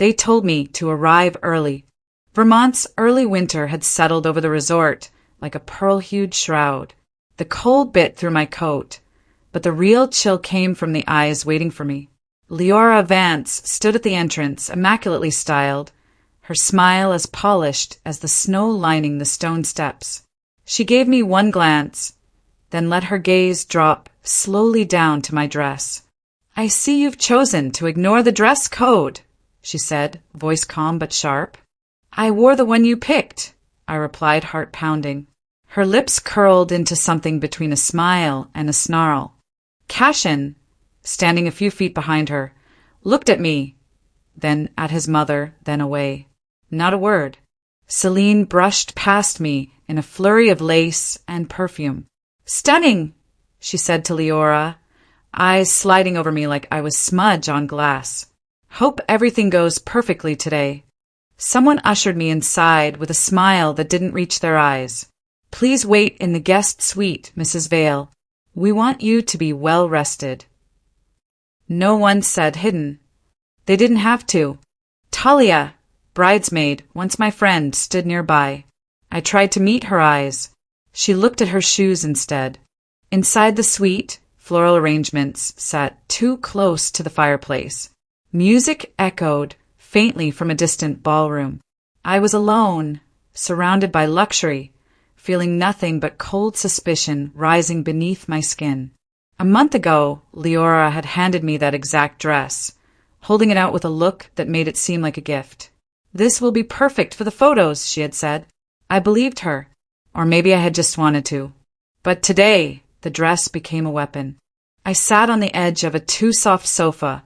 They told me to arrive early. Vermont's early winter had settled over the resort like a pearl-hued shroud. The cold bit through my coat, but the real chill came from the eyes waiting for me. Leora Vance stood at the entrance, immaculately styled, her smile as polished as the snow lining the stone steps. She gave me one glance, then let her gaze drop slowly down to my dress. "I see you've chosen to ignore the dress code," she said, voice calm but sharp. "I wore the one you picked," I replied, heart pounding. Her lips curled into something between a smile and a snarl. Cashin, standing a few feet behind her, looked at me, then at his mother, then away. Not a word. Celine brushed past me in a flurry of lace and perfume. "Stunning," she said to Leora, eyes sliding over me like I was smudge on glass. "Hope everything goes perfectly today." Someone ushered me inside with a smile that didn't reach their eyes. "Please wait in the guest suite, Mrs. Vale. We want you to be well rested." No one said hidden. They didn't have to. Talia, bridesmaid, once my friend, stood nearby. I tried to meet her eyes. She looked at her shoes instead. Inside the suite, floral arrangements sat too close to the fireplace. Music echoed faintly from a distant ballroom. I was alone, surrounded by luxury, feeling nothing but cold suspicion rising beneath my skin. A month ago, Leora had handed me that exact dress, holding it out with a look that made it seem like a gift. "This will be perfect for the photos," she had said. I believed her, or maybe I had just wanted to. But today, the dress became a weapon. I sat on the edge of a too-soft sofa,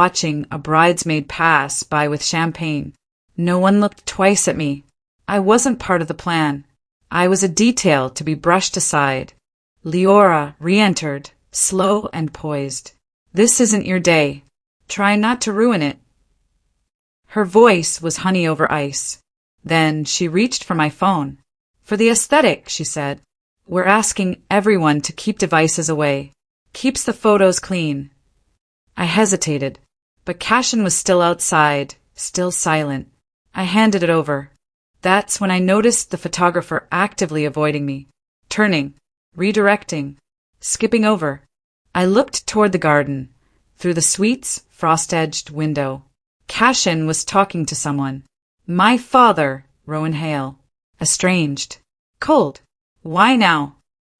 watching a bridesmaid pass by with champagne. No one looked twice at me. I wasn't part of the plan. I was a detail to be brushed aside. Leora re-entered, slow and poised. "This isn't your day. Try not to ruin it." Her voice was honey over ice. Then she reached for my phone. "For the aesthetic," she said. "We're asking everyone to keep devices away. Keeps the photos clean." I hesitated, but Cashin was still outside, still silent. I handed it over. That's when I noticed the photographer actively avoiding me, turning, redirecting, skipping over. I looked toward the garden, through the suite's frost-edged window. Cashin was talking to someone. My father, Rowan Hale. Estranged. Cold. Why now?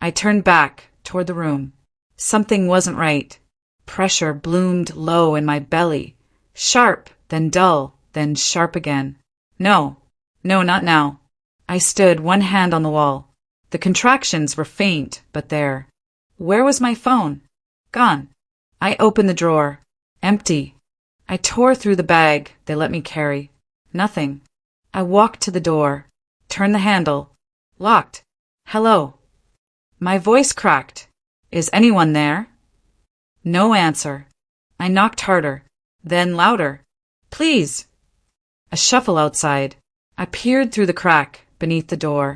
I turned back, toward the room. Something wasn't right. Pressure bloomed low in my belly. Sharp, then dull, then sharp again. No, not now. I stood, one hand on the wall. The contractions were faint, but there. Where was my phone? Gone. I opened the drawer. Empty. I tore through the bag they let me carry. Nothing. I walked to the door. Turned the handle. Locked. Hello. My voice cracked. Is anyone there? No answer. I knocked harder. Then louder. Please. A shuffle outside. I peered through the crack beneath the door.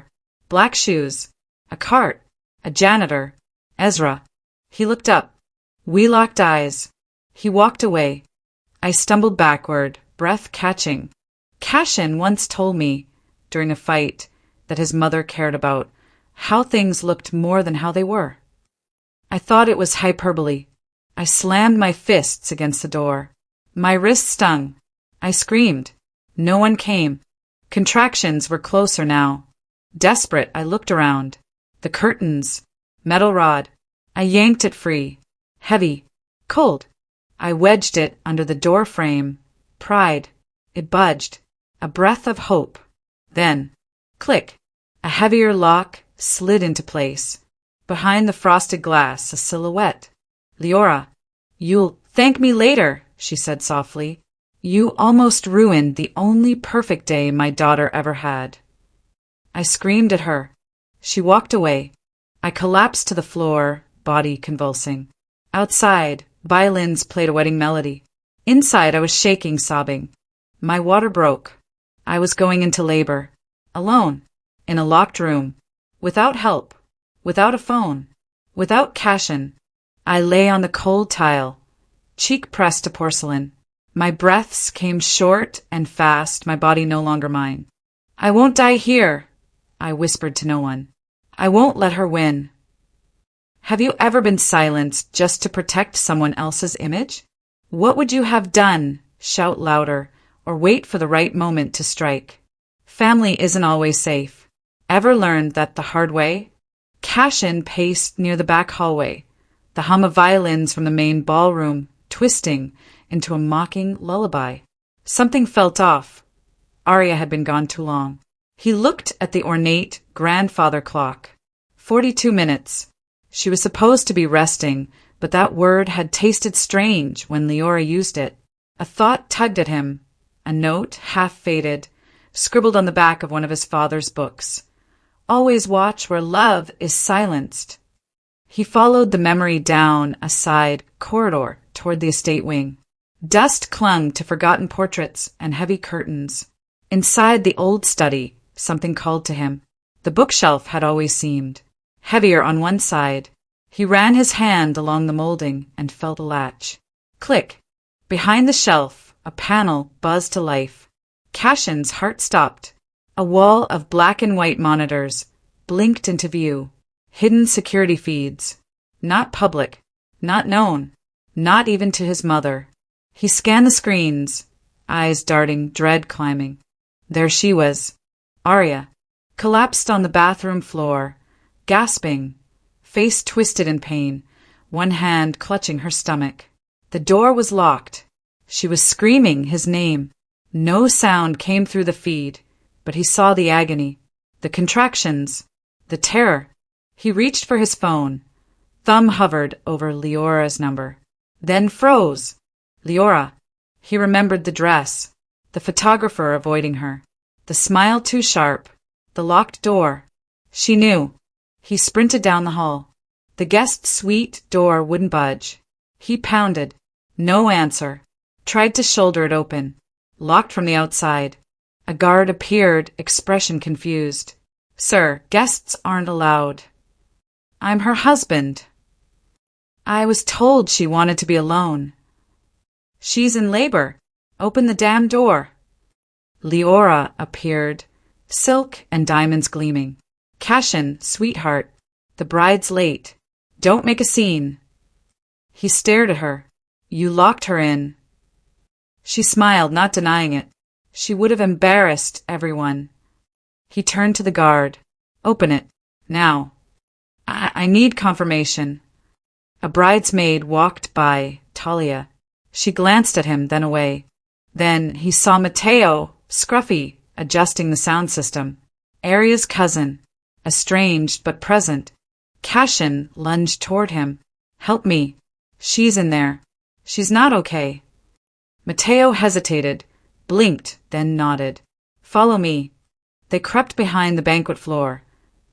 Black shoes. A cart. A janitor. Ezra. He looked up. We locked eyes. He walked away. I stumbled backward, breath catching. Cashin once told me, during a fight, that his mother cared about how things looked more than how they were. I thought it was hyperbole. I slammed my fists against the door. My wrist stung. I screamed. No one came. Contractions were closer now. Desperate, I looked around. The curtains. Metal rod. I yanked it free. Heavy. Cold. I wedged it under the door frame. Pried. It budged. A breath of hope. Then, click. A heavier lock slid into place. Behind the frosted glass, a silhouette. Leora. You'll thank me later, she said softly. You almost ruined the only perfect day my daughter ever had. I screamed at her. She walked away. I collapsed to the floor, body convulsing. Outside, violins played a wedding melody. Inside, I was shaking, sobbing. My water broke. I was going into labor. Alone. In a locked room. Without help. Without a phone. Without Cashin. I lay on the cold tile, cheek pressed to porcelain. My breaths came short and fast, my body no longer mine. I won't die here, I whispered to no one. I won't let her win. Have you ever been silenced just to protect someone else's image? What would you have done? Shout louder, or wait for the right moment to strike. Family isn't always safe. Ever learned that the hard way? Cashin paced near the back hallway, the hum of violins from the main ballroom twisting into a mocking lullaby. Something felt off. Aria had been gone too long. He looked at the ornate grandfather clock. 42 minutes. She was supposed to be resting, but that word had tasted strange when Leora used it. A thought tugged at him. A note, half-faded, scribbled on the back of one of his father's books. Always watch where love is silenced. He followed the memory down a side corridor toward the estate wing. Dust clung to forgotten portraits and heavy curtains. Inside the old study, something called to him. The bookshelf had always seemed heavier on one side. He ran his hand along the molding and felt a latch. Click. Behind the shelf, a panel buzzed to life. Cashin's heart stopped. A wall of black and white monitors blinked into view. Hidden security feeds. Not public. Not known. Not even to his mother. He scanned the screens, eyes darting, dread climbing. There she was, Aria, collapsed on the bathroom floor, gasping, face twisted in pain, one hand clutching her stomach. The door was locked. She was screaming his name. No sound came through the feed, but he saw the agony, the contractions, the terror. He reached for his phone. Thumb hovered over Leora's number, then froze. Leora. He remembered the dress, the photographer avoiding her, the smile too sharp, the locked door. She knew. He sprinted down the hall. The guest suite door wouldn't budge. He pounded. No answer. Tried to shoulder it open. Locked from the outside. A guard appeared, expression confused. Sir, guests aren't allowed. I'm her husband. I was told she wanted to be alone. She's in labor. Open the damn door. Leora appeared, silk and diamonds gleaming. Cashin, sweetheart. The bride's late. Don't make a scene. He stared at her. You locked her in. She smiled, not denying it. She would have embarrassed everyone. He turned to the guard. Open it. Now. I need confirmation. A bridesmaid walked by, Talia. She glanced at him, then away. Then he saw Matteo, scruffy, adjusting the sound system. Aria's cousin, estranged but present. Cashin lunged toward him. Help me. She's in there. She's not okay. Matteo hesitated, blinked, then nodded. Follow me. They crept behind the banquet floor,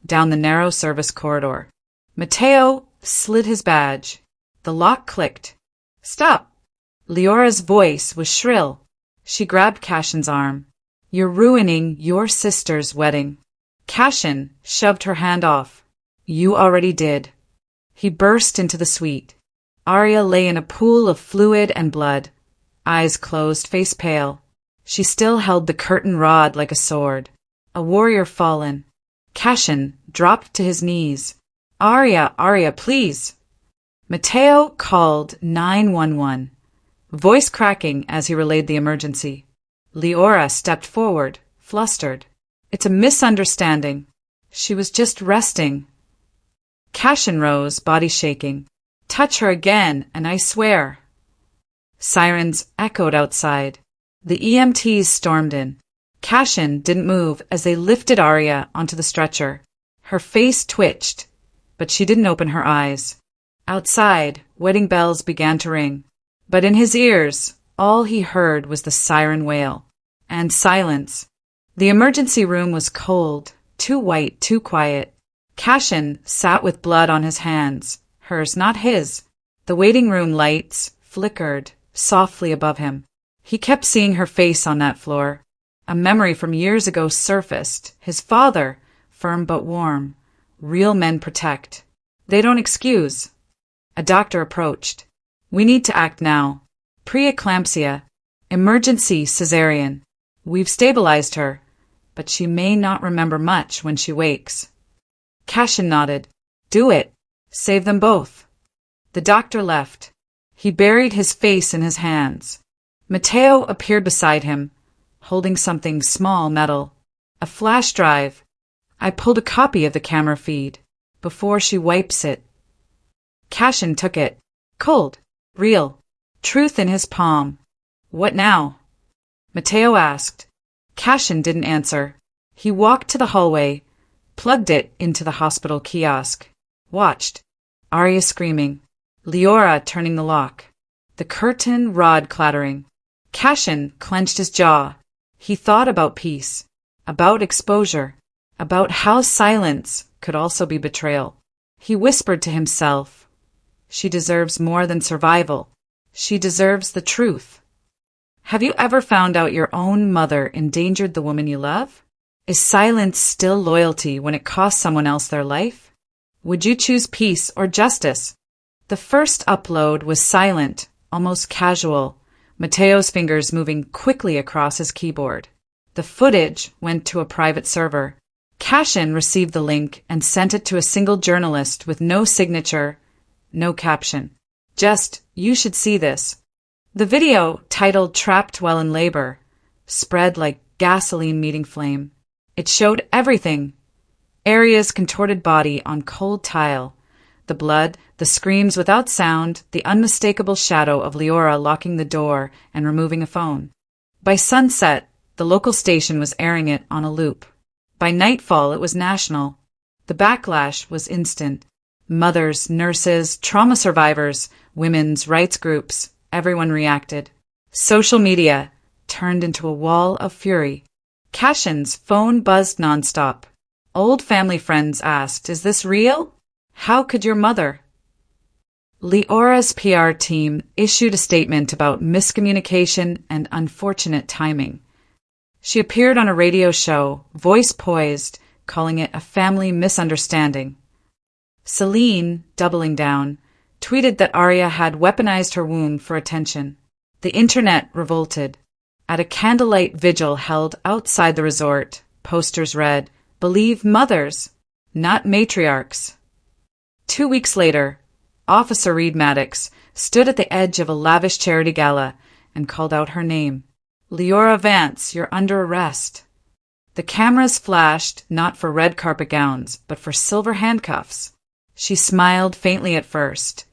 down the narrow service corridor. Matteo slid his badge. The lock clicked. Stop! Leora's voice was shrill. She grabbed Cashin's arm. You're ruining your sister's wedding. Cashin shoved her hand off. You already did. He burst into the suite. Aria lay in a pool of fluid and blood, eyes closed, face pale. She still held the curtain rod like a sword. A warrior fallen. Cashin dropped to his knees. Aria, please. Matteo called 911. Voice cracking as he relayed the emergency. Leora stepped forward, flustered. It's a misunderstanding. She was just resting. Cashin rose, body shaking. Touch her again, and I swear. Sirens echoed outside. The EMTs stormed in. Cashin didn't move as they lifted Aria onto the stretcher. Her face twitched, but she didn't open her eyes. Outside, wedding bells began to ring. But in his ears, all he heard was the siren wail. And silence. The emergency room was cold, too white, too quiet. Cashin sat with blood on his hands, hers, not his. The waiting room lights flickered softly above him. He kept seeing her face on that floor. A memory from years ago surfaced. His father, firm but warm. Real men protect. They don't excuse. A doctor approached. We need to act now. Preeclampsia. Emergency cesarean. We've stabilized her, but she may not remember much when she wakes. Cashin nodded. Do it. Save them both. The doctor left. He buried his face in his hands. Matteo appeared beside him, holding something small metal. A flash drive. I pulled a copy of the camera feed. Before she wipes it. Cashin took it. Cold. Real. Truth in his palm. What now? Matteo asked. Cashin didn't answer. He walked to the hallway, plugged it into the hospital kiosk, watched. Aria screaming. Leora turning the lock. The curtain rod clattering. Cashin clenched his jaw. He thought about peace, about exposure, about how silence could also be betrayal. He whispered to himself, she deserves more than survival. She deserves the truth. Have you ever found out your own mother endangered the woman you love? Is silence still loyalty when it costs someone else their life? Would you choose peace or justice? The first upload was silent, almost casual, Matteo's fingers moving quickly across his keyboard. The footage went to a private server. Cashin received the link and sent it to a single journalist with no signature, no caption. Just, you should see this. The video, titled Trapped While in Labor, spread like gasoline meeting flame. It showed everything. Aria's contorted body on cold tile, the blood, the screams without sound, the unmistakable shadow of Leora locking the door and removing a phone. By sunset, the local station was airing it on a loop. By nightfall, it was national. The backlash was instant. Mothers, nurses, trauma survivors, women's rights groups, everyone reacted. Social media turned into a wall of fury. Cashin's phone buzzed nonstop. Old family friends asked, is this real? How could your mother? Leora's PR team issued a statement about miscommunication and unfortunate timing. She appeared on a radio show, voice poised, calling it a family misunderstanding. Celine, doubling down, tweeted that Aria had weaponized her wound for attention. The internet revolted. At a candlelight vigil held outside the resort, posters read, "Believe mothers, not matriarchs." 2 weeks later, Officer Reed Maddox stood at the edge of a lavish charity gala and called out her name. Leora Vance, you're under arrest. The cameras flashed not for red carpet gowns, but for silver handcuffs. She smiled faintly at first,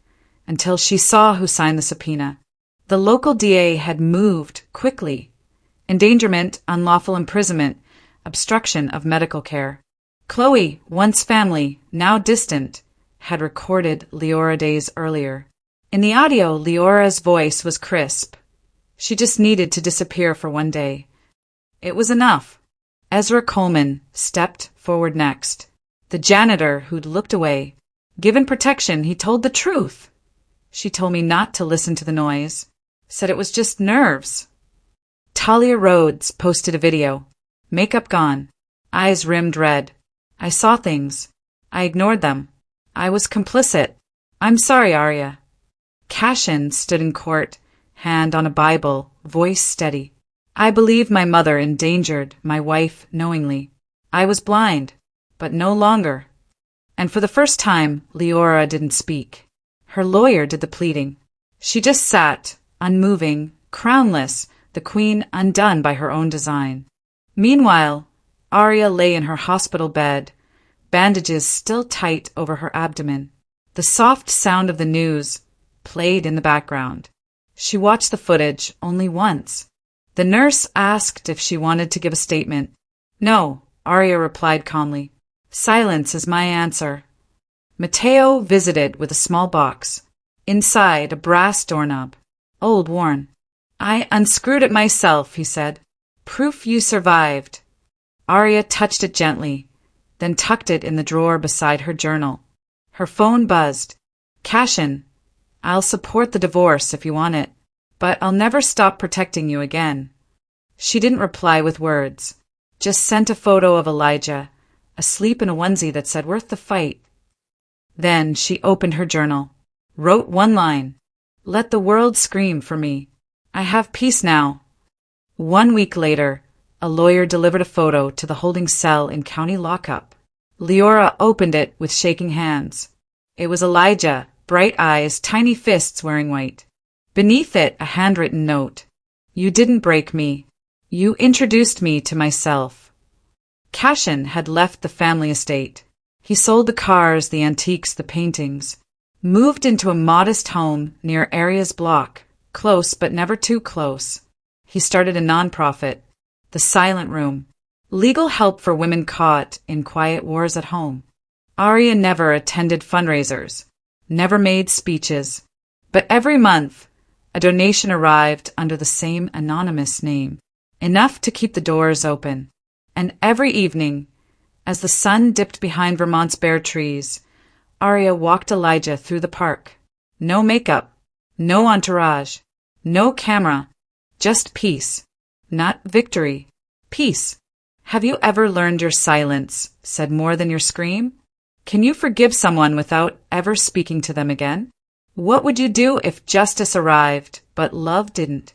until she saw who signed the subpoena. The local DA had moved quickly. Endangerment, unlawful imprisonment, obstruction of medical care. Chloe, once family, now distant, had recorded Leora days earlier. In the audio, Leora's voice was crisp. She just needed to disappear for one day. It was enough. Ezra Coleman stepped forward next. The janitor who'd looked away. Given protection, he told the truth. She told me not to listen to the noise. Said it was just nerves. Talia Rhodes posted a video. Makeup gone. Eyes rimmed red. I saw things. I ignored them. I was complicit. I'm sorry, Aria. Cashin stood in court, hand on a Bible, voice steady. I believe my mother endangered my wife knowingly. I was blind, but no longer. And for the first time, Leora didn't speak. Her lawyer did the pleading. She just sat, unmoving, crownless, the queen undone by her own design. Meanwhile, Aria lay in her hospital bed, bandages still tight over her abdomen. The soft sound of the news played in the background. She watched the footage only once. The nurse asked if she wanted to give a statement. No, Aria replied calmly. Silence is my answer. Matteo visited with a small box. Inside, a brass doorknob. Old, worn. I unscrewed it myself, he said. Proof you survived. Aria touched it gently, then tucked it in the drawer beside her journal. Her phone buzzed. Cashin, I'll support the divorce if you want it, but I'll never stop protecting you again. She didn't reply with words, just sent a photo of Elijah, asleep in a onesie that said worth the fight. Then she opened her journal, wrote one line. Let the world scream for me. I have peace now, 1 week later, a lawyer delivered a photo to the holding cell in county lockup. Leora opened it with shaking hands. It was Elijah, bright eyes, tiny fists wearing white. Beneath it, a handwritten note. You didn't break me. You introduced me to myself. Cashin had left the family estate. He sold the cars, the antiques, the paintings, moved into a modest home near Aria's block, close but never too close. He started a nonprofit, the Silent Room, legal help for women caught in quiet wars at home. Aria never attended fundraisers, never made speeches, but every month a donation arrived under the same anonymous name, enough to keep the doors open. And every evening, as the sun dipped behind Vermont's bare trees, Aria walked Elijah through the park. No makeup, no entourage, no camera, just peace. Not victory. Peace. Have you ever learned your silence said more than your scream? Can you forgive someone without ever speaking to them again? What would you do if justice arrived, but love didn't?